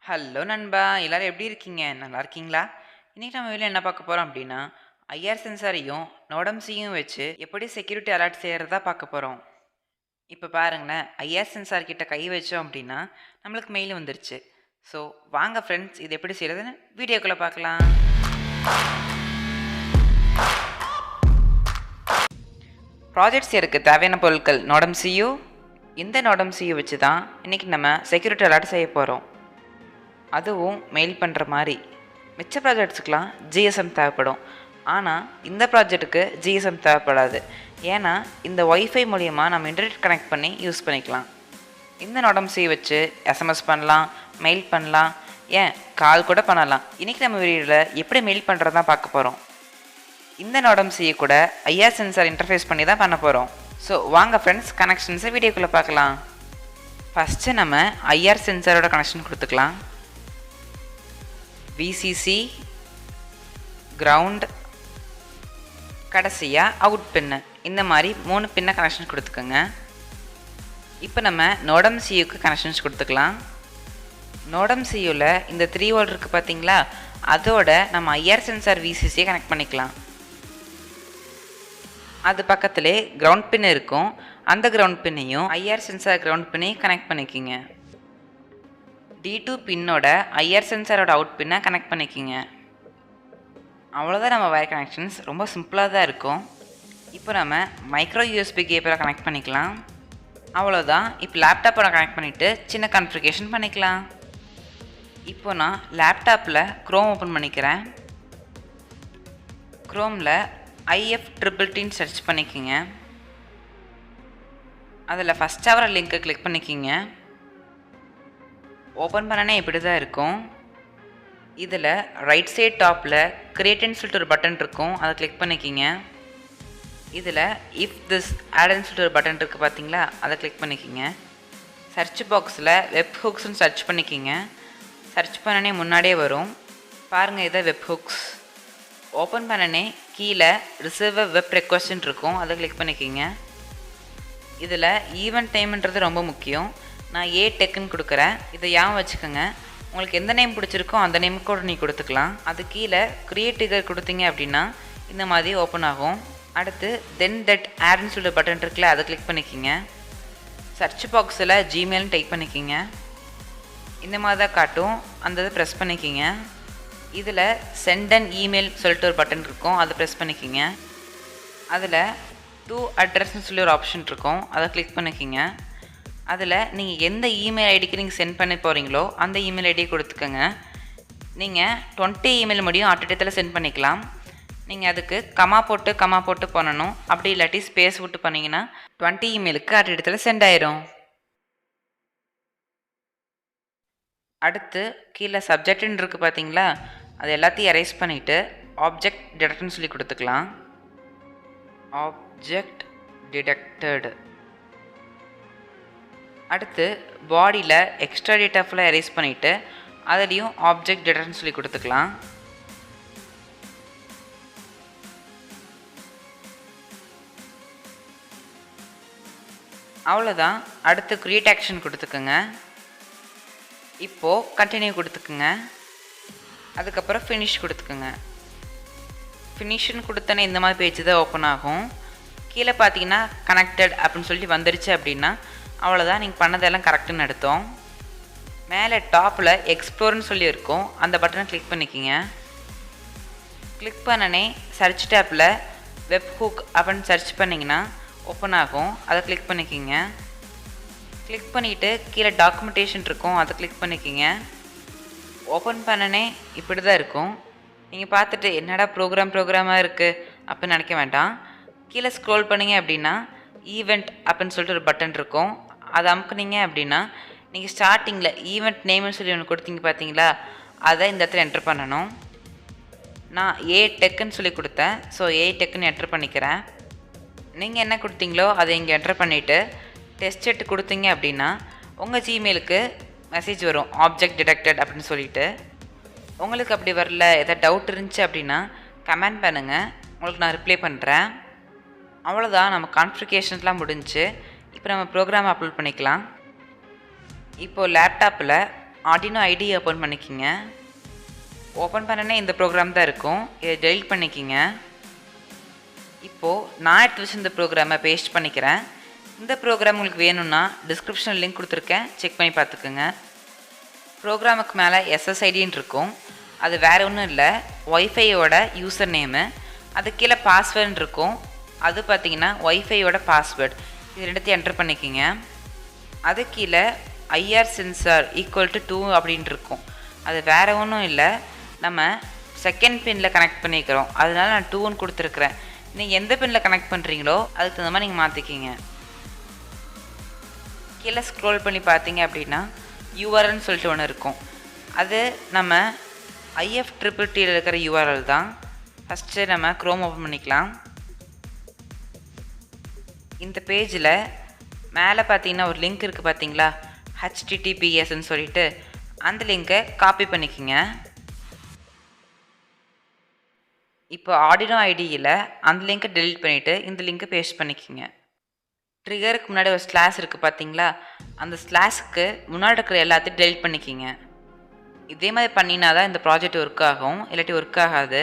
Hello நண்பா, எல்லாரும் எப்படி இருக்கீங்க? நல்லா இருக்கீங்களா? இன்னைக்கு நம்ம வீடியோல என்ன பார்க்க போறோம் அப்படின்னா, ஐஆர் சென்சாரையும் நோடம்சியும் வச்சு எப்படி செக்யூரிட்டி அலர்ட் செய்யறதா பார்க்க போறோம். இப்போ பாருங்களேன், ஐஆர் சென்சார் கிட்ட கை வச்சோம் அப்படின்னா நம்மளுக்கு மெயில் வந்துருச்சு. ஸோ வாங்க ஃப்ரெண்ட்ஸ், இது எப்படி செய்யறதுன்னு வீடியோக்குள்ள பார்க்கலாம். ப்ராஜெக்ட் செய்யறதுக்கு தேவையான பொருட்கள் நோடம்சியு. இந்த நோடம்சியு வச்சு தான் இன்னைக்கு நம்ம செக்யூரிட்டி அலர்ட் செய்ய போகிறோம். அதுவும் மெயில் பண்ணுற மாதிரி. மிச்ச ப்ராஜெக்ட்ஸுக்கெலாம் ஜிஎஸ்எம் தேவைப்படும். ஆனால் இந்த ப்ராஜெக்ட்டுக்கு ஜிஎஸ்எம் தேவைப்படாது. ஏன்னா இந்த ஒய்ஃபை மூலிமா நம்ம இன்டர்நெட் கனெக்ட் பண்ணி யூஸ் பண்ணிக்கலாம். இந்த நோடம்சி வச்சு எஸ்எம்எஸ் பண்ணலாம், மெயில் பண்ணலாம், ஏன் கால் கூட பண்ணலாம். இன்றைக்கி நம்ம வீடியோவில் எப்படி மெயில் பண்ணுறது தான் பார்க்க போகிறோம். இந்த நோடம்சியை கூட ஐஆர் சென்சார் இன்டர்ஃபேஸ் பண்ணி தான் பண்ண போகிறோம். ஸோ வாங்க ஃப்ரெண்ட்ஸ், கனெக்ஷன்ஸை வீடியோக்குள்ளே பார்க்கலாம். ஃபஸ்ட்டு நம்ம ஐஆர் சென்சாரோட கனெக்ஷன் கொடுத்துக்கலாம். விசிசி, கிரவுண்ட், கடைசியாக அவுட் பின்னு, இந்த மாதிரி 3 பின்னை கனெக்ஷன் கொடுத்துக்கோங்க. இப்போ நம்ம நோடம்சியுக்கு கனெக்ஷன்ஸ் கொடுத்துக்கலாம். நோடம்சியூவில் இந்த 3 வோல்ட் இருக்குது பார்த்தீங்களா, அதோட நம்ம ஐஆர் சென்சார் விசிசியை கனெக்ட் பண்ணிக்கலாம். அது பக்கத்திலே கிரவுண்ட் பின் இருக்கும். அந்த கிரவுண்ட் பின்னையும் ஐஆர் சென்சார் கிரவுண்ட் பின்னையும் கனெக்ட் பண்ணிக்கிங்க. D2 பின்னோட ஐஆர் சென்சாரோட அவுட் பின்னை கனெக்ட் பண்ணிக்கிங்க. அவ்வளோதான் நம்ம வயர் கனெக்ஷன்ஸ். ரொம்ப சிம்பிளாக தான் இருக்கும். இப்போ நம்ம மைக்ரோ யூஎஸ்பி கேபிளை கனெக்ட் பண்ணிக்கலாம். அவ்வளோதான். இப்போ லேப்டாப்போட கனெக்ட் பண்ணிவிட்டு சின்ன கான்ஃபிகரேஷன் பண்ணிக்கலாம். இப்போ நான் லேப்டாப்பில் க்ரோம் ஓப்பன் பண்ணிக்கிறேன். க்ரோமில் IFTTTன்னு சர்ச் பண்ணிக்கிங்க. அதில் ஃபஸ்ட்டாக வர லிங்க்கை கிளிக் பண்ணிக்கிங்க. ஓப்பன் பண்ணனே இப்படி தான் இருக்கும். இதில் ரைட் சைட் டாப்பில் கிரியேட் அண்ட் ஃபில்டர் பட்டன் இருக்கும், அதை கிளிக் பண்ணிக்கிங்க. இதில் if this add and filter button இருக்குது பார்த்தீங்களா, அதை கிளிக் பண்ணிக்கிங்க. சர்ச் பாக்ஸில் வெப் ஹுக்ஸ்னு சர்ச் பண்ணிக்கிங்க. சர்ச் பண்ணனே முன்னாடியே வரும் பாருங்கள், இதை வெப் ஹுக்ஸ். ஓப்பன் பண்ணனே கீழே ரிசர்வ் வெப் ரெக்வஸ்ட்னு இருக்கும், அதை கிளிக் பண்ணிக்கிங்க. இதில் ஈவெண்ட் டைம்ன்றது ரொம்ப முக்கியம். நான் டெக்குன்னு கொடுக்குறேன். இதை யான் வச்சுக்கோங்க. உங்களுக்கு எந்த நேம் பிடிச்சிருக்கோ அந்த நேமுக்கு கூட நீ கொடுத்துக்கலாம். அது கீழே கிரியேட்டிகர் கொடுத்தீங்க அப்படின்னா இந்த மாதிரி ஓப்பன் ஆகும். அடுத்து தென் தட் ஆட்னு சொல்லிட்டு பட்டன் இருக்குல்ல, அதை கிளிக் பண்ணிக்கிங்க. சர்ச் பாக்ஸில் ஜிமெயில்னு டைப் பண்ணிக்கிங்க. இந்த மாதிரி தான் காட்டும், அந்த இதை ப்ரெஸ் பண்ணிக்கிங்க. இதில் சென்ட் அண்ட் இமெயில் சொல்லிட்டு ஒரு பட்டன் இருக்கும், அதை ப்ரெஸ் பண்ணிக்கிங்க. அதில் டூ அட்ரஸ்ன்னு சொல்லி ஒரு ஆப்ஷன் இருக்கும், அதை கிளிக் பண்ணிக்கிங்க. அதில் நீங்கள் எந்த இமெயில் ஐடிக்கு நீங்கள் சென்ட் பண்ணி போகிறீங்களோ அந்த இமெயில் ஐடியை கொடுத்துக்கோங்க. நீங்கள் 20 இமெயில் முடியும் ஆட்டோடேத்தில் சென்ட் பண்ணிக்கலாம். நீங்கள் அதுக்கு கமா போட்டு பண்ணணும். அப்படி இல்லாட்டி ஸ்பேஸ் விட்டு பண்ணிங்கன்னா 20 இமெயிலுக்கு ஆட்டோடேத்தில் சென்ட் ஆயிரும். அடுத்து கீழே சப்ஜெக்ட்னு இருக்குது பார்த்தீங்களா, அது எல்லாத்தையும் எரேஸ் பண்ணிவிட்டு ஆப்ஜெக்ட் டிடெக்ட்னு சொல்லி கொடுத்துக்கலாம். Object detected. அடுத்து பாடியில் எக்ஸ்ட்ரா டேட்டா ஃபுல்லாக எரேஸ் பண்ணிவிட்டு அதுலேயும் ஆப்ஜெக்ட் டிடெக்ட்னு சொல்லி கொடுத்துக்கலாம். அவ்வளோதான். அடுத்து க்ரியேட் ஆக்ஷன் கொடுத்துக்குங்க. இப்போது கண்டினியூ கொடுத்துக்குங்க. அதுக்கப்புறம் ஃபினிஷ் கொடுத்துக்குங்க. ஃபினிஷ்னு கொடுத்தோன்னே இந்த மாதிரி பேஜ் தான் ஓப்பன் ஆகும். கீழே பார்த்தீங்கன்னா கனெக்டட் அப்படின்னு சொல்லிட்டு வந்துருச்சு அப்படின்னா அவ்வளோதான், நீங்கள் பண்ணதெல்லாம் கரெக்டுன்னு எடுத்தோம். மேலே டாப்பில் எக்ஸ்ப்ளோர்னு சொல்லி இருக்கும், அந்த பட்டனை கிளிக் பண்ணிக்கிங்க. கிளிக் பண்ணனே சர்ச் டேப்பில் வெப் ஹுக் அப்படின்னு சர்ச் பண்ணிங்கன்னா ஓப்பன் ஆகும், அதை கிளிக் பண்ணிக்கிங்க. கிளிக் பண்ணிவிட்டு கீழே டாக்குமெண்டேஷன் இருக்கும், அதை கிளிக் பண்ணிக்கிங்க. ஓப்பன் பண்ணனே இப்படி தான் இருக்கும். நீங்கள் பார்த்துட்டு என்னடா ப்ரோக்ராமாக இருக்குது அப்படின்னு நினைக்க வேண்டாம். கீழே ஸ்க்ரோல் பண்ணிங்க அப்படின்னா ஈவெண்ட் அப்படின்னு சொல்லிட்டு ஒரு பட்டன் இருக்கும், அதை அமுக்குனீங்க அப்படின்னா நீங்கள் ஸ்டார்டிங்கில் ஈவெண்ட் நேம்னு சொல்லி ஒன்று கொடுத்தீங்க பார்த்தீங்களா, அதை இந்த இடத்துல என்ட்ரு பண்ணணும். நான் டெக்குன்னு சொல்லி கொடுத்தேன், ஸோ டெக்குன்னு என்ட்ரு பண்ணிக்கிறேன். நீங்கள் என்ன கொடுத்தீங்களோ அதை இங்கே என்ட்ரு பண்ணிவிட்டு டெஸ்ட் செட் கொடுத்தீங்க அப்படின்னா உங்கள் ஜிமெயிலுக்கு மெசேஜ் வரும், ஆப்ஜெக்ட் டிடெக்டட் அப்படின்னு சொல்லிட்டு. உங்களுக்கு அப்படி வரல, எதாவது டவுட் இருந்துச்சு அப்படின்னா கமெண்ட் பண்ணுங்கள், உங்களுக்கு நான் ரிப்ளை பண்ணுறேன். அவ்வளோதான், நம்ம கான்ஃபிகரேஷன்ஸ்லாம் முடிஞ்சு. இப்போ நம்ம ப்ரோக்ராம் அப்லோட் பண்ணிக்கலாம். இப்போது லேப்டாப்பில் Arduino ID ஓப்பன் பண்ணிக்கிங்க. ஓப்பன் பண்ணனே இந்த ப்ரோக்ராம் தான் இருக்கும். இதை டெலீட் பண்ணிக்கிங்க. இப்போது நான் எடுத்து வச்சு இந்த ப்ரோக்ராமை பேஸ்ட் பண்ணிக்கிறேன். இந்த ப்ரோக்ராம் உங்களுக்கு வேணும்னா டிஸ்கிரிப்ஷனில் லிங்க் கொடுத்துருக்கேன், செக் பண்ணி பார்த்துக்குங்க. ப்ரோக்ராமுக்கு மேலே SSIDன்னு இருக்கும். அது வேறு ஒன்றும் இல்லை, ஒய்ஃபையோட யூசர் நேமு. அது கீழே பாஸ்வேர்டுன்னு இருக்கும். அது பார்த்தீங்கன்னா ஒய்ஃபையோட பாஸ்வேர்டு. இது ரெண்டுத்தையும் என்டர் பண்ணிக்கிங்க. அது கீழே IR சென்சார் ஈக்குவல் டு 2 அப்படின்னு இருக்கும். அது வேறு ஒன்றும் இல்லை, நம்ம செகண்ட் பின்னில் கனெக்ட் பண்ணிக்கிறோம். அதனால நான் 2ன்னு கொடுத்துருக்குறேன். நீங்கள் எந்த பின்னில் கனெக்ட் பண்ணுறீங்களோ அதுக்கு தகுந்த மாதிரி நீங்கள் மாற்றிக்கிங்க. கீழே ஸ்க்ரோல் பண்ணி பார்த்தீங்க அப்படின்னா URLன்னு சொல்லிட்டு ஒன்று இருக்கும். அது நம்ம IFTTTயில் இருக்கிற URL தான். ஃபஸ்ட்டு நம்ம க்ரோம் ஓப்பன் பண்ணிக்கலாம். இந்த பேஜில் மேலே பார்த்தீங்கன்னா ஒரு லிங்க் இருக்குது பார்த்தீங்களா, HTTPSன்னு சொல்லிட்டு, அந்த லிங்கை காப்பி பண்ணிக்கிங்க. இப்போ Arduino IDEயில் அந்த லிங்கை டெலீட் பண்ணிவிட்டு இந்த லிங்கை பேஸ்ட் பண்ணிக்கிங்க. ட்ரிகருக்கு முன்னாடி ஒரு ஸ்லாஷ் இருக்குது பார்த்தீங்களா, அந்த ஸ்லாஷுக்கு முன்னாடி இருக்கிற எல்லாத்தையும் டெலீட் பண்ணிக்கிங்க. இதே மாதிரி பண்ணினா தான் இந்த ப்ராஜெக்ட் ஒர்க் ஆகும், இல்லாட்டி ஒர்க் ஆகாது.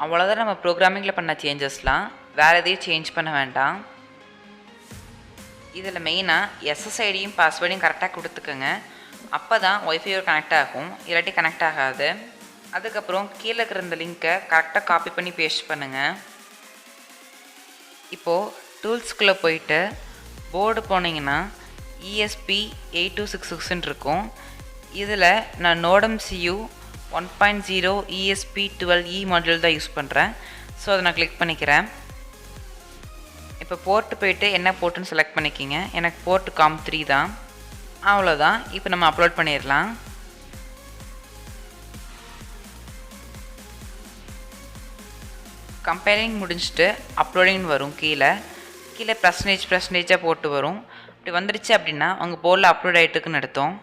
அவ்வளோதான் நம்ம ப்ரோக்ராமிங்கில் பண்ண சேஞ்சஸ்லாம். வேறு எதையும் சேஞ்ச் பண்ண வேண்டாம். இதில் மெயினாக SSIDயும் பாஸ்வேர்டையும் கரெக்டாக கொடுத்துக்கோங்க. அப்போ தான் ஒய்ஃபையோட கனெக்ட் ஆகும், இல்லாட்டி கனெக்ட் ஆகாது. அதுக்கப்புறம் கீழே இருக்கிற இந்த லிங்க்கை கரெக்டாக காப்பி பண்ணி பேஸ்ட் பண்ணுங்கள். இப்போது டூல்ஸ்குள்ளே போயிட்டு போர்டு போனீங்கன்னா ESP8266ன்னு இருக்கும். இதில் நான் NodeMCU 1.0 ESP12E மாடியூல் தான் யூஸ் பண்ணுறேன். ஸோ அதை நான் கிளிக் பண்ணிக்கிறேன். இப்போ போர்ட்டு போயிட்டு என்ன போர்ட்டுன்னு செலக்ட் பண்ணிக்கிங்க. எனக்கு போர்ட்டு COM3 தான். அவ்வளோதான். இப்போ நம்ம அப்லோட் பண்ணிடலாம். கம்பேரிங் முடிஞ்சிட்டு அப்லோடிங் வரும். கீழே பர்சன்டேஜாக போட்டு வரும். இப்படி வந்துடுச்சு அப்படின்னா உங்கள் போர்டில் அப்லோட் ஆகிட்டுருக்குன்னு அர்த்தம்.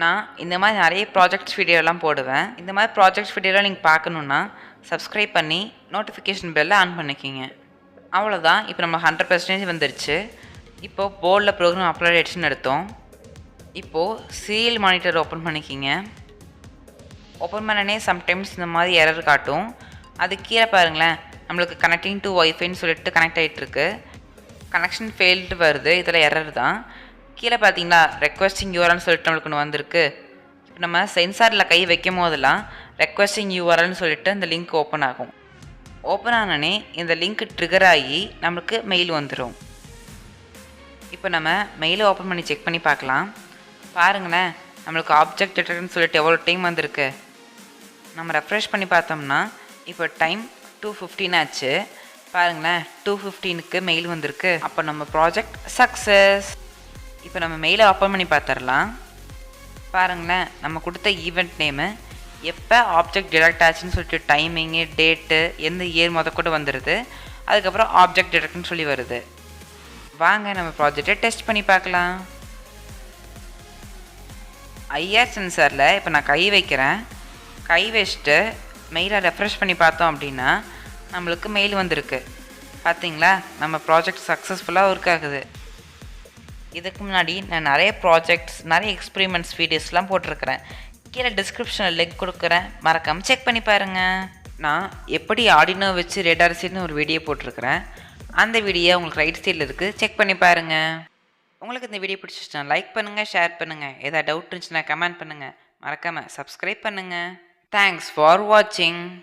நான் இந்த மாதிரி நிறைய ப்ராஜெக்ட்ஸ் வீடியோலாம் போடுவேன். இந்த மாதிரி ப்ராஜெக்ட்ஸ் வீடியோலாம் நீங்கள் பார்க்கணுன்னா சப்ஸ்கிரைப் பண்ணி நோட்டிஃபிகேஷன் பெல்லை ஆன் பண்ணிக்கிங்க. அவ்வளோதான். இப்போ நம்ம 100% வந்துடுச்சு. இப்போது போர்டில் ப்ரோக்ராம் அப்லோட் ஆகிடுச்சுன்னு அர்த்தம். இப்போது சீரியல் மானிட்டர் ஓப்பன் பண்ணிக்கிங்க. ஓப்பன் பண்ணனே சம்டைம்ஸ் இந்த மாதிரி எரர் காட்டும். அது கீழே பாருங்களேன், நம்மளுக்கு கனெக்டிங் டு ஒய்ஃபைன்னு சொல்லிட்டு கனெக்ட் ஆகிட்டுருக்கு. கனெக்ஷன் ஃபெயில்டு வருது, இதில் எரர் தான். கீழே பார்த்தீங்களா ரெக்வஸ்டிங் URLன்னு சொல்லிட்டு நம்மளுக்கு ஒன்று வந்திருக்கு. இப்போ நம்ம சென்சாரில் கை வைக்கும் போதெல்லாம் ரெக்வஸ்டிங் URLன்னு சொல்லிட்டு அந்த லிங்க் ஓப்பன் ஆகும். ஓப்பன் ஆனோடனே இந்த லிங்க் ட்ரிகர் ஆகி நம்மளுக்கு மெயில் வந்துடும். இப்போ நம்ம மெயிலை ஓப்பன் பண்ணி செக் பண்ணி பார்க்கலாம். பாருங்களேன், நம்மளுக்கு ஆப்ஜெக்ட் டிடெக்ட்னு சொல்லிட்டு எவ்வளோ டைம் வந்திருக்கு. நம்ம ரெஃப்ரெஷ் பண்ணி பார்த்தோம்னா இப்போ டைம் 2:15 ஆச்சு. பாருங்களேன், 2:15க்கு மெயில் வந்திருக்கு. அப்போ நம்ம ப்ராஜெக்ட் சக்ஸஸ். இப்போ நம்ம மெயிலை ஓப்பன் பண்ணி பார்த்துடலாம். பாருங்களேன், நம்ம கொடுத்த ஈவெண்ட் நேமு, எப்போ ஆப்ஜெக்ட் டிடெக்ட் ஆச்சுன்னு சொல்லிட்டு டைமிங்கு, டேட்டு, எந்த இயர் கூட வந்துடுது. அதுக்கப்புறம் ஆப்ஜெக்ட் டிடெக்ட்னு சொல்லி வருது. வாங்க நம்ம ப்ராஜெக்டை டெஸ்ட் பண்ணி பார்க்கலாம். IR சென்சாரில் இப்போ நான் கை வைக்கிறேன். கை வச்சுட்டு மெயிலை ரெஃப்ரெஷ் பண்ணி பார்த்தோம் அப்படின்னா நம்மளுக்கு மெயில் வந்திருக்கு. பார்த்தீங்களா, நம்ம ப்ராஜெக்ட் சக்ஸஸ்ஃபுல்லாக ஒர்க் ஆகுது. இதுக்கு முன்னாடி நான் நிறைய ப்ராஜெக்ட்ஸ், நிறைய எக்ஸ்பெரிமெண்ட்ஸ் வீடியோஸ்லாம் போட்டிருக்கிறேன். கீழே டிஸ்கிரிப்ஷனில் லிங்க் கொடுக்குறேன், மறக்காமல் செக் பண்ணி பாருங்கள். நான் எப்படி ஆர்டினோ வச்சு ரேடார் சீட்னு ஒரு வீடியோ போட்டிருக்கிறேன். அந்த வீடியோ உங்களுக்கு ரைட் சைடில் இருக்குது, செக் பண்ணி பாருங்கள். உங்களுக்கு இந்த வீடியோ பிடிச்சிச்சுன்னா லைக் பண்ணுங்கள், ஷேர் பண்ணுங்கள். ஏதாவது டவுட் இருந்துச்சுன்னா கமெண்ட் பண்ணுங்கள். மறக்காமல் சப்ஸ்கிரைப் பண்ணுங்கள். தேங்க்ஸ் ஃபார் வாட்சிங்.